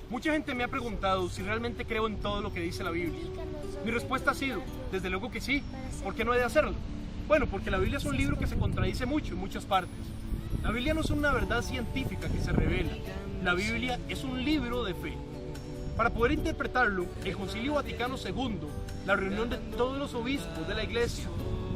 Mucha gente me ha preguntado si realmente creo en todo lo que dice la Biblia. Mi respuesta ha sido, desde luego que sí. ¿Por qué no he de hacerlo? Bueno, porque la Biblia es un libro que se contradice mucho en muchas partes. La Biblia no es una verdad científica que se revela. La Biblia es un libro de fe. Para poder interpretarlo, el Concilio Vaticano II, la reunión de todos los obispos de la Iglesia,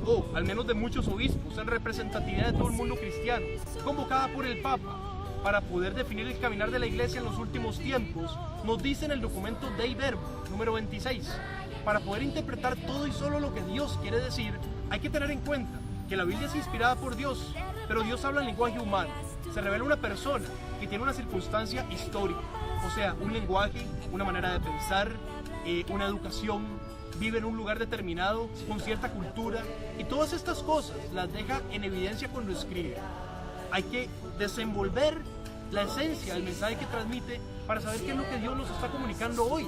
o al menos de muchos obispos en representatividad de todo el mundo cristiano, convocada por el Papa, para poder definir el caminar de la Iglesia en los últimos tiempos, nos dice en el documento Dei Verbum, número 26. Para poder interpretar todo y solo lo que Dios quiere decir, hay que tener en cuenta que la Biblia es inspirada por Dios, pero Dios habla en lenguaje humano. Se revela una persona que tiene una circunstancia histórica, o sea, un lenguaje, una manera de pensar, una educación, vive en un lugar determinado, con cierta cultura, y todas estas cosas las deja en evidencia cuando escribe. Hay que desenvolver la esencia del mensaje que transmite para saber qué es lo que Dios nos está comunicando hoy.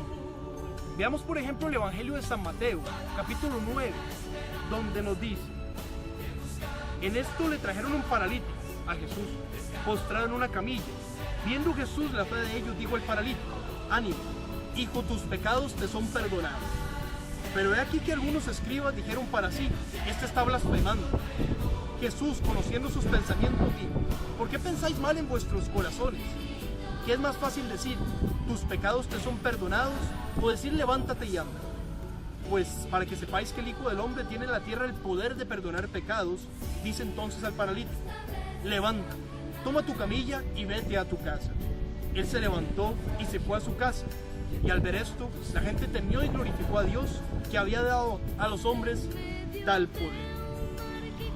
Veamos por ejemplo el Evangelio de San Mateo, capítulo 9, donde nos dice: en esto le trajeron un paralítico a Jesús, postrado en una camilla. Viendo Jesús la fe de ellos, dijo al paralítico: ánimo, hijo, tus pecados te son perdonados. Pero he aquí que algunos escribas dijeron para sí: este está blasfemando. Jesús, conociendo sus pensamientos, dijo: ¿por qué pensáis mal en vuestros corazones? ¿Qué es más fácil decir: tus pecados te son perdonados, o decir: levántate y anda? Pues para que sepáis que el Hijo del Hombre tiene en la tierra el poder de perdonar pecados, dice entonces al paralítico: levanta, toma tu camilla y vete a tu casa. Él se levantó y se fue a su casa. Y al ver esto, la gente temió y glorificó a Dios, que había dado a los hombres tal poder.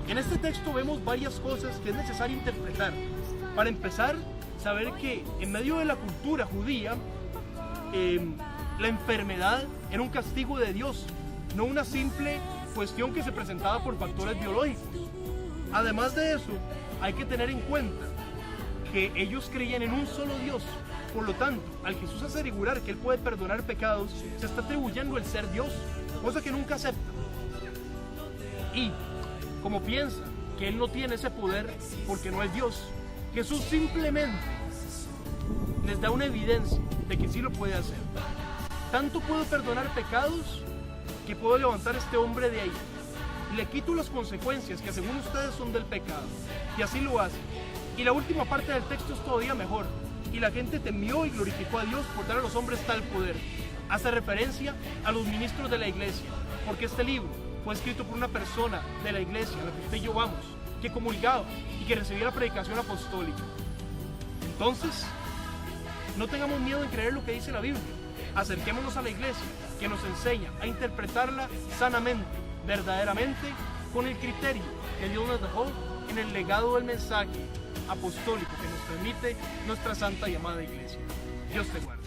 En este texto vemos varias cosas que es necesario interpretar. Para empezar, saber que en medio de la cultura judía, la enfermedad era un castigo de Dios, no una simple cuestión que se presentaba por factores biológicos. Además de eso, hay que tener en cuenta que ellos creían en un solo Dios. Por lo tanto, al Jesús asegurar que Él puede perdonar pecados, se está atribuyendo el ser Dios, cosa que nunca acepta. Y como piensa que Él no tiene ese poder porque no es Dios, Jesús simplemente les da una evidencia de que sí lo puede hacer. Tanto puedo perdonar pecados que puedo levantar a este hombre de ahí. Le quito las consecuencias que según ustedes son del pecado. Y así lo hace. Y la última parte del texto es todavía mejor. Y la gente temió y glorificó a Dios por dar a los hombres tal poder. Hace referencia a los ministros de la iglesia, porque este libro fue escrito por una persona de la iglesia a la que usted y yo vamos, que comulgaba y que recibía la predicación apostólica. Entonces, no tengamos miedo en creer lo que dice la Biblia. Acerquémonos a la iglesia, que nos enseña a interpretarla sanamente, verdaderamente, con el criterio que Dios nos dejó en el legado del mensaje apostólico que nos permite nuestra santa y amada iglesia. Dios te guarde.